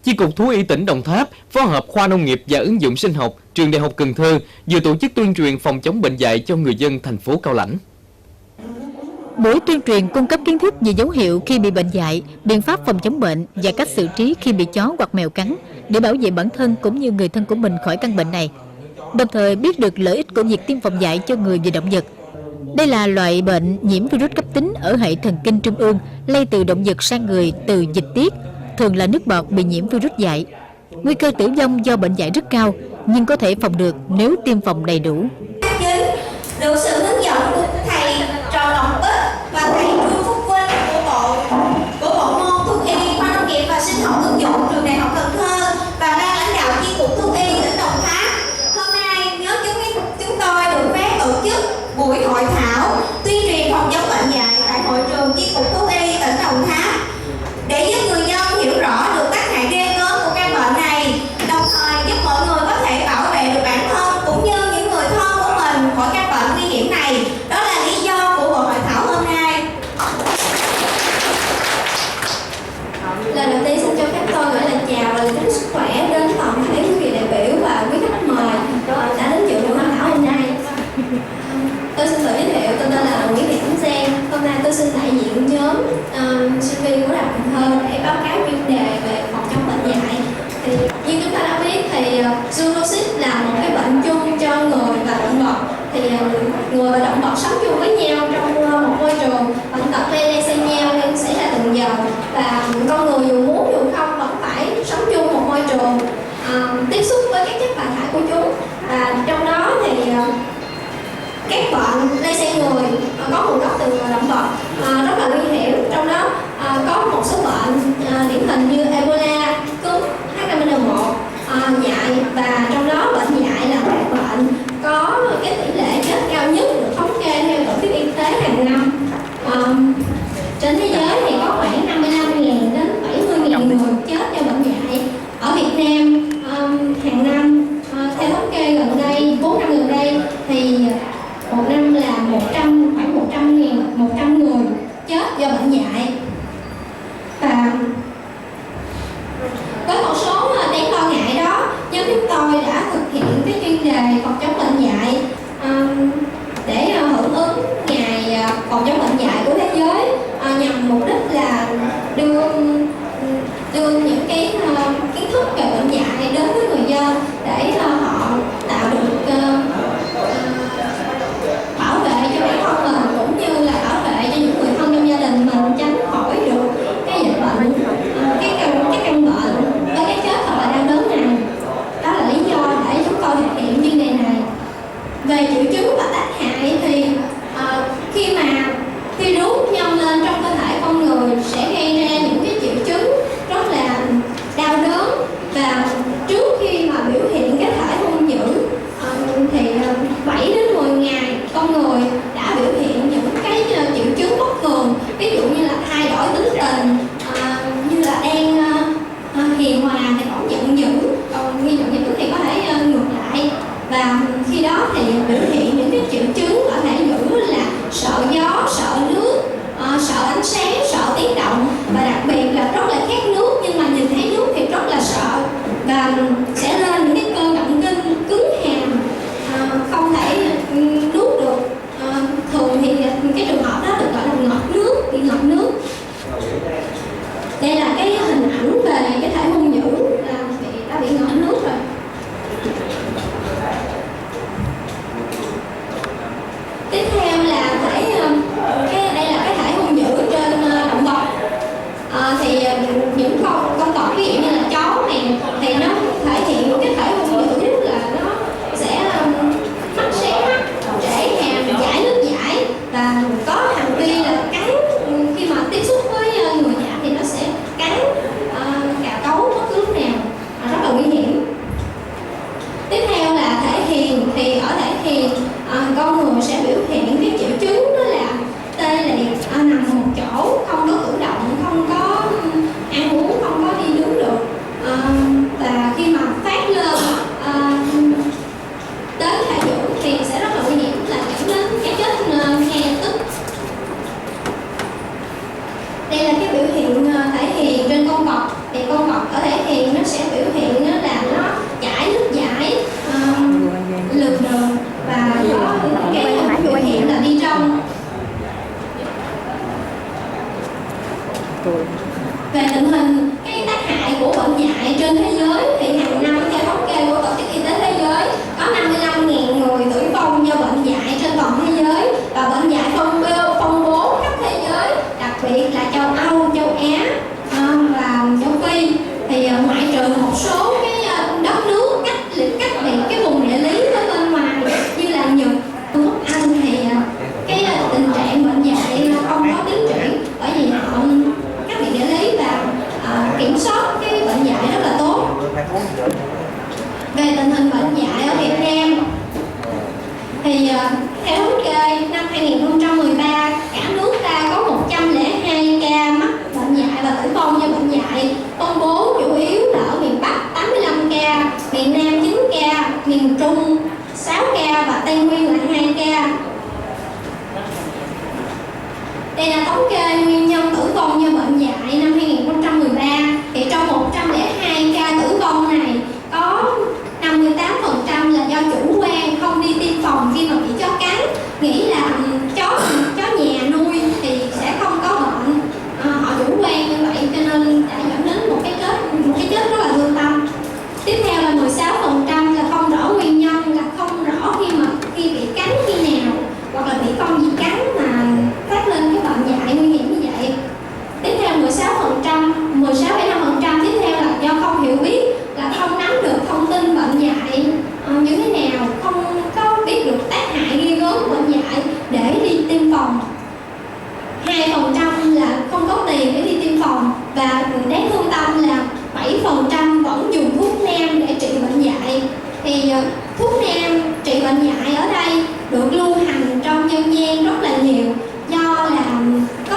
Chi cục Thú y tỉnh Đồng Tháp phối hợp khoa nông nghiệp và ứng dụng sinh học trường Đại học Cần Thơ vừa tổ chức tuyên truyền phòng chống bệnh dại cho người dân thành phố Cao Lãnh. Buổi tuyên truyền cung cấp kiến thức về dấu hiệu khi bị bệnh dại, biện pháp phòng chống bệnh và cách xử trí khi bị chó hoặc mèo cắn để bảo vệ bản thân cũng như người thân của mình khỏi căn bệnh này. Đồng thời biết được lợi ích của việc tiêm phòng dại cho người và động vật. Đây là loại bệnh nhiễm virus cấp tính ở hệ thần kinh trung ương, lây từ động vật sang người từ dịch tiết, thường là nước bọt bị nhiễm virus dại. Nguy cơ tử vong do bệnh dại rất cao, nhưng có thể phòng được nếu tiêm phòng đầy đủ. Được sự hướng dẫn của thầy Trần Ngọc Bích và thầy Trương Phúc Vinh của bộ môn thuốc y, khoa nông nghiệp và sinh học ứng dụng trường Đại học Cần Thơ và ban lãnh đạo chi cục thuốc y tỉnh Đồng Tháp. Hôm nay nhóm chúng tôi được phép tổ chức buổi hội thảo tuyên truyền phòng chống bệnh dại tại hội trường chi cục thuốc y tỉnh Đồng Tháp để giúp người dân hiểu rõ được tác hại ghê gớm của căn bệnh này, đồng thời giúp mọi người có thể bảo vệ được bản thân cũng như những người thân của mình khỏi căn bệnh nguy hiểm này. Đó là lý do của buổi hội thảo hôm nay. Lần đầu tiên xin cho phép tôi gửi lời chào và lời chúc sức khỏe đến toàn thể quý vị đại biểu và quý khách mời đã đến dự buổi hội thảo hôm nay. Tôi xin tự giới thiệu, tôi tên là Nguyễn Thị Cẩm Giang. Hôm nay tôi xin đại diện nhóm sinh viên của Đại học Cần Thơ để báo cáo chuyên đề về phòng chống bệnh dại. Thì như chúng ta đã biết thì zoonosis là một cái bệnh chung cho người và động vật. Thì người và động vật sống chung với nhau trong một môi trường, bệnh tật lây sang nhau nên xảy ra từng giờ, và con người dù muốn dù không vẫn phải sống chung một môi trường, tiếp xúc với các chất độc hại của chúng. Và trong đó thì các bệnh lây sang người có nguồn gốc từ động vật rất là nguy hiểm. Trong đó có một số bệnh điển hình như Ebola, cúm, H5N1, dại, và trong đó bệnh dại là một bệnh có cái tỷ lệ chết cao nhất được thống kê theo Tổ chức Y tế hàng năm. Trên thế giới thì có khoảng 55.000 đến 70.000 người chết do bệnh dại. Ở Việt Nam hàng năm theo thống kê gần đây, 4 năm gần đây thì một năm là khoảng 100 người chết do bệnh dại. Và với một số đáng lo ngại đó, nhóm chúng tôi đã thực hiện cái chuyên đề phòng chống bệnh dại để hưởng ứng ngày phòng chống bệnh dại của thế giới, nhằm mục đích là đưa những cái kiến thức về bệnh dại đến với người dân để họ tạo được bảo vệ cho bản thân mình cũng như là bảo vệ cho những người thân trong gia đình mình tránh khỏi được cái dịch bệnh, cái căn bệnh với cái chết thật là đau đớn này. Đó là lý do để chúng tôi thực hiện chuyên đề này. Về triệu chứng và tác hại thì khi mà virus nhân lên trong cơ thể con người sẽ gây ra những cái triệu chứng rất là đau đớn, và trước khi trên thế giới thì hàng năm theo thống kê của Tổ chức Y tế Thế giới có 55.000 người tử vong do bệnh dại trên toàn thế giới, và bệnh dại phân bố khắp thế giới, đặc biệt là châu Âu, châu Á và châu Phi. Thì ngoại trừ một số cái đất nước cách biệt cái vùng địa lý ở bên ngoài như là Nhật, nước Anh thì cái tình trạng bệnh dại không có tiến triển, bởi vì họ cách biệt địa lý và kiểm soát cái bệnh dại rất là tốt. Về tình hình bệnh dại ở Việt Nam thì theo thống kê năm 2013 cả nước ta có 102 ca mắc bệnh dại và tử vong do bệnh dại, công bố chủ yếu là ở miền Bắc 85 ca, miền Nam 9 ca, miền Trung 6 ca và Tây Nguyên là 2 ca. Đây là thống kê nguyên nhân tử vong do bệnh dại năm 2013. Thì trong 102 ca tử vong này có 58% là do chủ quan không đi tiêm phòng khi mà bị chó cắn, nghĩ là chó nhà nuôi thì sẽ không có bệnh. Họ chủ quan như vậy cho nên đã dẫn đến một cái chết rất là thương tâm. Tiếp theo là 16% là không rõ nguyên nhân, là không rõ khi bị cắn khi nào, hoặc là bị con gì cắn mà phát lên cái bệnh dại nguy hiểm như vậy. Tiếp theo 16,5% tiếp theo là do không hiểu biết, là không nắm được thông tin bệnh dại như thế nào, không có biết được tác hại ghê gớm của bệnh dại để đi tiêm phòng. 2% là không có tiền để đi tiêm phòng, và đáng thương tâm là 7% vẫn dùng thuốc nam để trị bệnh dại. Thì thuốc nam trị bệnh dại ở đây được lưu hành trong dân gian rất là nhiều, do là có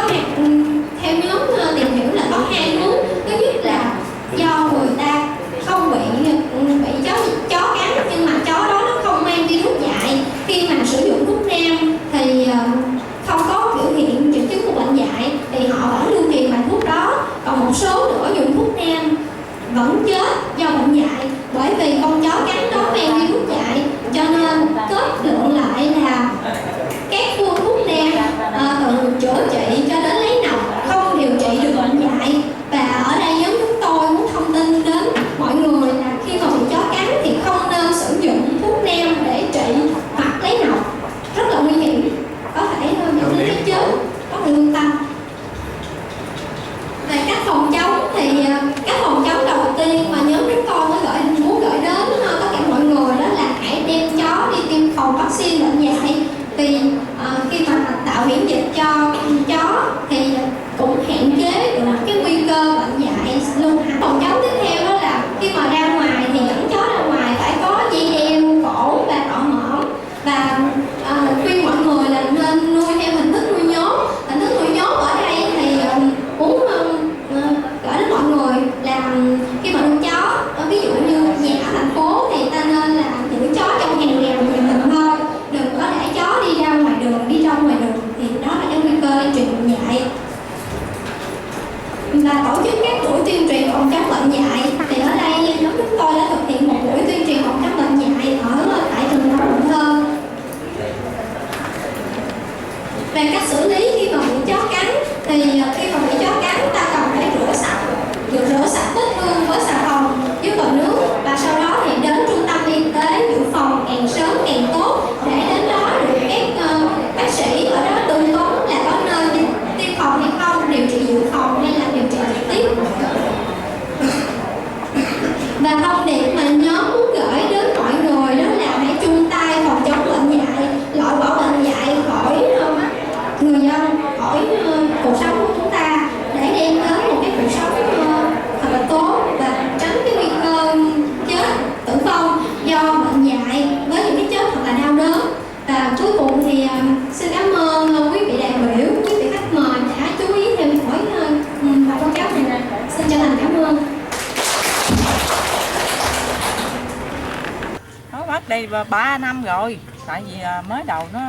theo nhóm tìm hiểu là có hai hướng. Thứ nhất là do người ta không bị chó cắn, nhưng mà chó đó nó không mang virus dại, khi mà sử dụng thuốc nam thì không có biểu hiện triệu chứng của bệnh dại thì họ vẫn lưu truyền bài thuốc đó. Còn một số nữa dùng thuốc nam vẫn chết do bệnh dại, bởi vì con chó cắn đó mang virus dại, cho nên kết luận lại là các phương thuốc nam từ chữa trị cho đến lấy nọc không điều trị được bệnh dại. Và ở đây nhóm chúng tôi muốn thông tin đến mọi người là khi mà bị chó cắn thì không nên sử dụng thuốc nam để trị hoặc lấy nọc, rất là nguy hiểm, có thể dẫn đến cái chết, rất là lương tâm. Về cách phòng chống thì cách phòng chống đầu tiên mà nhóm chúng tôi muốn gửi đến tất cả mọi người đó là hãy đem chó đi tiêm phòng vaccine bệnh dại. Vì khi mà tạo miễn dịch cho chó thì cũng hạn chế được cái nguy cơ bệnh dại luôn. Phòng chống tiếp theo đó là khi mà ra ngoài thì dẫn chó ra ngoài phải có dây đeo cổ và cọ mõm, và khuyên mọi người là nên nuôi theo hình thức nuôi nhốt. Hình thức nuôi nhốt ở đây thì muốn gửi đến mọi người là khi mà nuôi chó, ví dụ như nhà ở thành phố thì ta nên là giữ chó trong hàng rào nhà mình thôi, đừng có để chó đi ra ngoài đường, đi trong ngoài đường, thì đó là cái nguy cơ lây truyền bệnh dại. Và tổ chức các buổi tuyên truyền phòng chống bệnh dại, thì ở đây nhóm chúng tôi đã thực hiện một buổi tuyên truyền phòng chống bệnh dại ở tại trường học Cần Thơ. Về cách xử lý khi mà bị chó cắn thì khi mà bị chó cắn ta cần phải rửa sạch vết thương với xà phòng với bọt nước, và sau đó thì đến trung tâm y tế dự phòng càng sớm càng tốt, để đến đó được các bác sĩ ở đó tư vấn là có nên tiêm phòng hay không, điều trị dự phòng hay là điều trị trực tiếp. Và thông điệp mà nhóm muốn gửi đến mọi người đó là hãy chung tay phòng chống bệnh dại, loại bỏ bệnh dại khỏi người dân, khỏi cuộc sống của chúng ta, để đem đến một cái cuộc sống thật là tốt và tránh cái nguy cơ chết, tử vong do bệnh dại với những cái chết thật là đau đớn. Và cuối cùng thì xin cảm ơn quý vị đại biểu, quý vị khách mời đã chú ý theo dõi bài báo cáo này. Xin chân thành cảm ơn. Nó bắt đây 3 năm rồi, tại vì mới đầu nó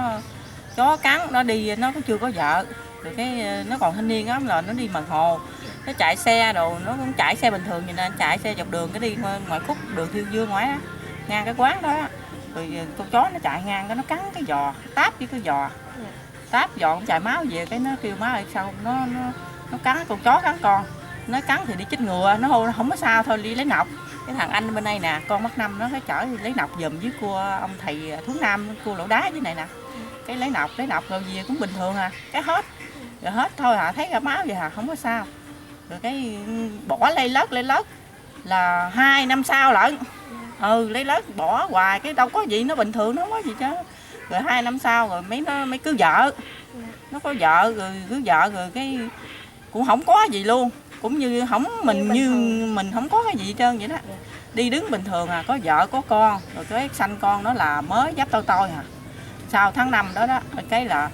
chó cắn, nó đi nó cũng chưa có vợ, rồi cái nó còn thanh niên lắm, là nó đi bằng hồ, nó chạy xe đồ, nó cũng chạy xe bình thường, nên chạy xe dọc đường cái đi ngoài khúc đường Thiên Dương ngoài đó, ngang cái quán đó, rồi con chó nó chạy ngang cái nó cắn cái giò, táp với cái giò, táp giò cũng chảy máu về, cái nó kêu má ơi sao nó cắn con chó cắn con, nó cắn thì đi chích ngừa, nó không có sao thôi, đi lấy nọc. Cái thằng anh bên đây nè, con mắt năm nó cái chở đi lấy nọc giùm với cua ông thầy thuốc nam, cua lỗ đá dưới này nè. Cái lấy nọc rồi về cũng bình thường à, cái hết rồi hết thôi hả, thấy ra máu vậy hả, không có sao. Rồi cái bỏ lây lất là 2 năm sau lận. Lấy lất bỏ hoài cái đâu có gì, nó bình thường, nó không có gì chứ. Rồi 2 năm sau rồi mới cưới vợ, nó có vợ rồi cưới vợ rồi cái cũng không có gì luôn, cũng như mình không có cái gì hết trơn vậy đó. Đi đứng bình thường à, có vợ có con, rồi cái sanh con nó là mới dắp tôi à. Sau tháng 5 đó cái là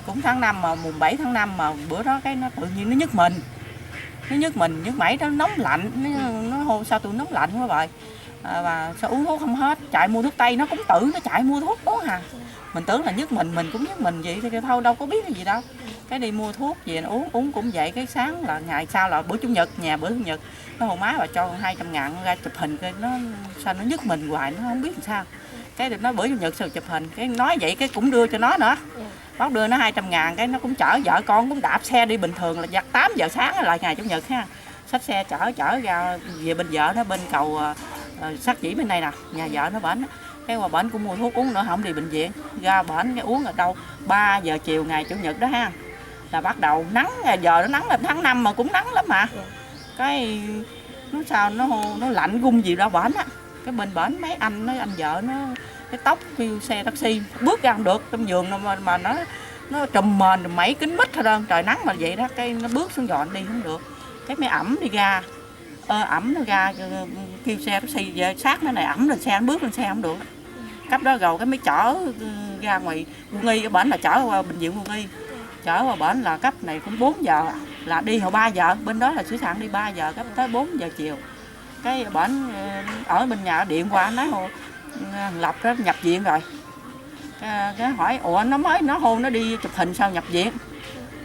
cũng tháng 5 mà mùng 7 tháng 5 mà bữa đó cái nó tự nhiên nó nhức mẩy, nó nóng lạnh, nó hô sao tôi nóng lạnh quá vậy. Và sao uống thuốc không hết, chạy mua thuốc tây, nó cũng tự nó chạy mua thuốc uống à. Mình tưởng là nhức mình cũng nhức mình vậy thì thôi, đâu có biết cái gì đâu. Cái đi mua thuốc về nó uống cũng vậy. Cái sáng là ngày sau là bữa chủ nhật, bữa chủ nhật nó hồn má và cho 200.000 ra chụp hình, cái nó sao nó nhức mình hoài, nó không biết làm sao. Cái được nói bữa chủ nhật sao chụp hình, cái nói vậy cái cũng đưa cho nó nữa. Bác đưa nó 200.000, cái nó cũng chở vợ con cũng đạp xe đi bình thường, là giặt 8 giờ sáng là ngày chủ nhật ha. Xách xe chở ra về bên vợ nó, bên cầu Sát Chỉ bên đây nè, nhà vợ nó bển. Cái qua bển cũng mua thuốc uống nữa, không đi bệnh viện. Ra bển cái uống ở đâu 3 giờ chiều ngày chủ nhật đó ha. Là bắt đầu nắng, giờ nó nắng là tháng 5 mà cũng nắng lắm mà. Cái nó sao nó lạnh gung gì đâu bển á. Cái bên bển mấy anh vợ nó cái tóc kêu xe taxi bước ra không được trong giường mà nó trùm mền mấy kính mít thôi trơn, trời nắng mà vậy đó. Cái nó bước xuống dọn đi không được, cái mấy ẩm đi ra ẩm nó ra kêu xe taxi về sát nó này, ẩm lên xe, nó bước lên xe không được. Cấp đó rồi cái mới chở ra ngoài Quân Y, ở bển là chở qua bệnh viện Quân Y, chở qua bển là cấp này cũng 4 giờ là đi hồi 3 giờ, bên đó là Suối Sạn đi 3 giờ cấp tới 4 giờ chiều. Cái bển ở bên nhà điện qua nói hồ Lập đó nhập viện rồi. Cái hỏi ủa nó hôn nó đi chụp hình sao nhập viện,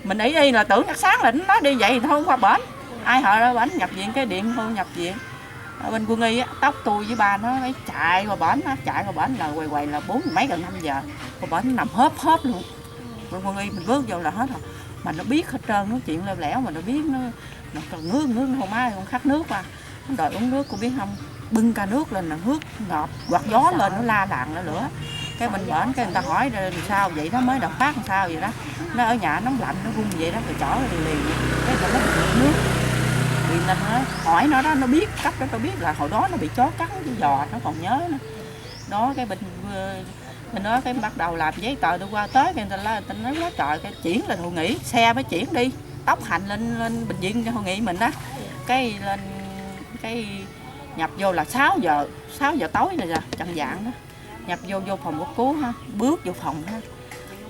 mình ý đi là tưởng chắc sáng là nó đi vậy thì thôi qua bển, ai hỏi đó bển nhập viện, cái điện hôn nhập viện. Ở bên Quân Y á, tóc tôi với ba nó mới chạy qua bển là quầy là 4 mấy gần 5 giờ, qua bển nằm hớp luôn. Bên Quân Y mình bước vô là hết rồi, mà nó biết hết trơn, nói chuyện leo lẻo mà nó biết, nó còn ngước hồn má con khát nước qua, nó đòi uống nước, cô biết không, bưng ca nước lên là nước ngọt, quạt gió lên nó la làng nó lửa. Cái bên bển cái người ta hỏi sao vậy đó, mới đợt phát làm sao vậy đó, nó ở nhà nóng lạnh nó run vậy đó, rồi chở liền cái nó mất nước. Vì nên nó hỏi nó đó, nó biết cấp đó, tôi biết là hồi đó nó bị chó cắn cái giò, nó còn nhớ nữa. Đó cái bên đó cái bắt đầu làm giấy tờ, tôi qua tới cái người ta nói quá trời, cái chuyển lên Hội Nghị, xe phải chuyển đi tốc hành lên bệnh viện Hội Nghị mình đó. Cái lên cái nhập vô là 6 giờ tối này rồi, chặn dạng đó. Nhập vô phòng cấp cứu ha, bước vô phòng ha,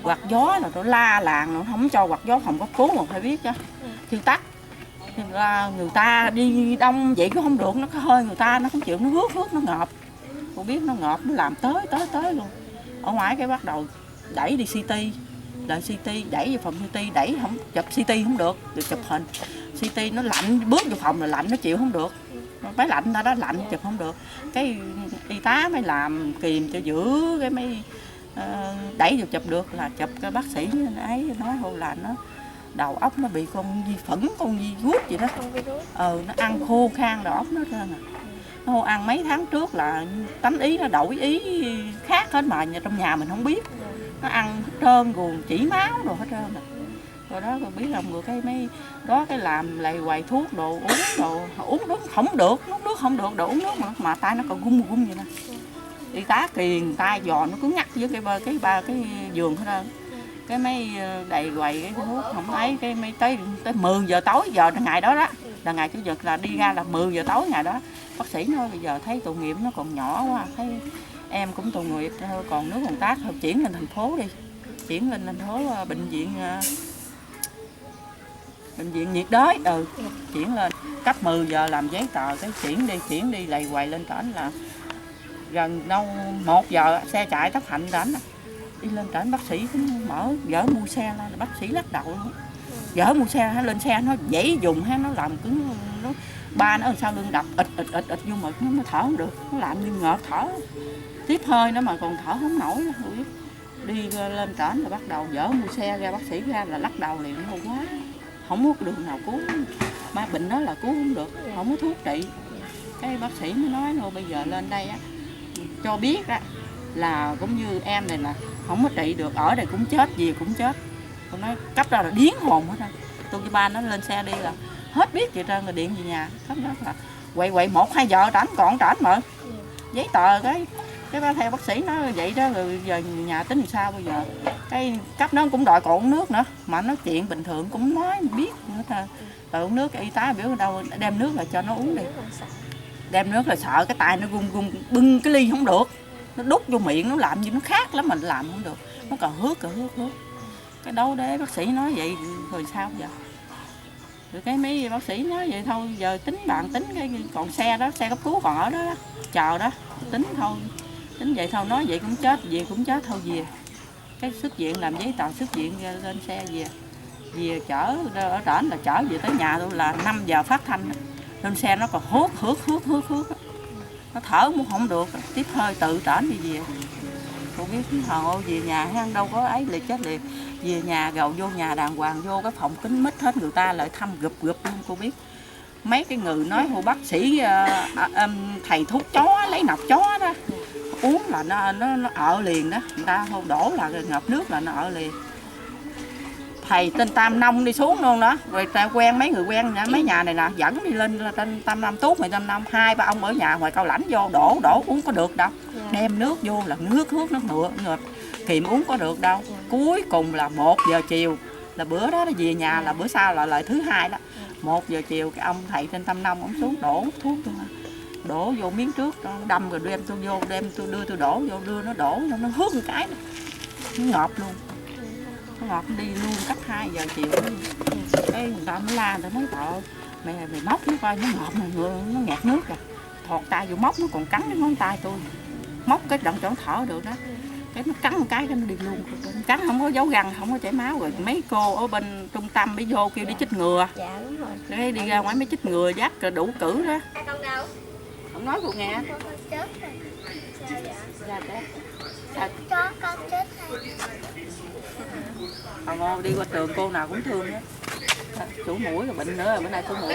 quạt gió là nó la làng, nó không cho quạt gió phòng cấp cứu mà phải biết chứ, thiêu tắt. Người ta đi đông vậy cũng không được, nó có hơi người ta nó không chịu, nó hước nó ngợp, cô biết nó ngợp, nó làm tới luôn. Ở ngoài cái bắt đầu đẩy đi CT, đợi CT, đẩy vào phòng CT, đẩy không chụp CT không được chụp hình. CT nó lạnh, bước vô phòng là lạnh, nó chịu không được, phải lạnh ta đó, lạnh chụp không được. Cái y tá mới làm kìm cho giữ, cái mới đẩy vô chụp được, là chụp cái bác sĩ ấy nói thôi là nó đầu óc nó bị con vi phẫn, con vi rút vậy đó. Nó ăn khô khan đầu óc nó trơn à. Nó ăn mấy tháng trước là tánh ý nó đổi ý khác hết mà trong nhà mình không biết. Nó ăn hết trơn, guồng chỉ máu rồi hết trơn à. Rồi đó rồi biết lòng rồi cái mấy đó cái làm lầy hoài thuốc đồ uống nước không được, nước không được, đồ uống nước mà tay nó còn gung vậy nè. Y tá kiền tay giò nó cứ ngắt với cái giường hết trơn. Cái mấy đầy quầy cái thuốc không thấy, cái mấy tới 10 giờ tối, giờ ngày đó là ngày chủ nhật là đi ra là 10 giờ tối ngày đó. Bác sĩ nói bây giờ thấy tội nghiệp nó còn nhỏ quá, thấy em cũng tội nghiệp thôi, còn nước còn tác thôi chuyển lên thành phố đi, chuyển lên thành phố bệnh viện nhiệt đới, chuyển lên cấp 10 giờ làm giấy tờ, cái chuyển đi lầy quầy lên trển là gần đâu 1 giờ xe chạy tốc hành đến đi lên trển. Bác sĩ cũng mở dỡ mua xe lên, bác sĩ lắc đầu luôn, dỡ mua xe lên xe nó dãy dùng ha, nó làm cứng, nó ba nó sao lưng đập ịt vô mực nó thở không được, nó làm như ngợp thở tiếp hơi nữa mà còn thở không nổi nữa. Đi lên trển là bắt đầu dỡ mua xe ra, bác sĩ ra là lắc đầu liền, hô quá không có đường nào cứu. Mà bệnh đó là cứu không được, không có thuốc trị. Cái bác sĩ mới nói thôi bây giờ lên đây á, cho biết á là cũng như em này nè, không có trị được, ở đây cũng chết, gì cũng chết. Tôi nói cấp ra là điếng hồn hết rồi. Tôi với ba nó lên xe đi là hết biết gì trơn, rồi điện về nhà. Cấp đó là quậy 1-2 giờ trển còn trển mà giấy tờ cái bác theo bác sĩ nói vậy đó, rồi giờ nhà tính làm sao bây giờ. Cái cấp nó cũng đòi còn uống nước nữa, mà nói chuyện bình thường cũng nói biết nữa thôi. Rồi uống nước, y tá biểu đâu đem nước là cho nó uống đi. Đem nước là sợ cái tay nó run bưng cái ly không được, nó đút vô miệng nó làm gì nó khác lắm, mình làm không được, nó còn hước. Cái đâu đấy bác sĩ nói vậy rồi sao giờ. Rồi cái mấy bác sĩ nói vậy thôi, giờ tính cái còn xe đó, xe cấp cứu còn ở đó, chờ đó, tính vậy thôi, nói vậy cũng chết, về cũng chết thôi về. Cái xuất viện làm giấy tờ xuất viện lên xe về chở ở trển là chở về tới nhà tôi là 5 giờ phát thanh. Lên xe nó còn hước, nó thở cũng không được, tiếp hơi tự trển đi về. Cô biết cái hồ về nhà hắn đâu có ấy liền chết liền. Về nhà gầu vô nhà đàng hoàng, vô cái phòng kính mít hết, người ta lại thăm gụp luôn. Cô biết mấy cái người nói hồ bác sĩ thầy thuốc chó lấy nọc chó đó uống là nó ở liền đó, người ta không đổ là ngập nước là nó ở liền. Thầy tên Tam Nông đi xuống luôn đó, rồi ta quen mấy người quen mấy nhà này nè, dẫn đi lên tên Tam Nam Tốt, mày Tam Nam 2-3 ông ở nhà ngoài Cao Lãnh vô đổ uống có được đâu. Đem nước vô là hước nó ngợp kìm uống có được đâu. Cuối cùng là 1 giờ chiều là bữa đó nó về nhà, là bữa sau là lại thứ 2 đó. 1 giờ chiều cái ông thầy tên Tam Nông ông xuống đổ thuốc cho đổ vô miếng trước đâm, rồi đem tôi vô, đưa tôi đổ vô, đưa nó đổ vô, nó hước một cái nó ngọt luôn. Nó ngọt đi luôn cách 2 giờ chiều. Cái người ta mới la, người ta nói trời mày móc nó coi, nó ngọt mà nó nghẹt nước rồi. Thọt tay vô móc nó còn cắn cái ngón tay tôi. Móc cái động chỗ thở được đó. Cái nó cắn một cái nó đi luôn. Cắn không có dấu răng, không có chảy máu. Rồi mấy cô ở bên trung tâm mới vô kêu đi chích ngừa. Dạ đúng rồi. Cái đi ra ngoài mới chích ngừa dắt đủ cử đó. Con đâu? Không nói cô nghe. Con chết rồi. Sao vậy? Ra thế. Chó con chết rồi. Ngô đi qua trường cô nào cũng thương á. Chủ mũi rồi bệnh nữa, bữa nay chủ mũi.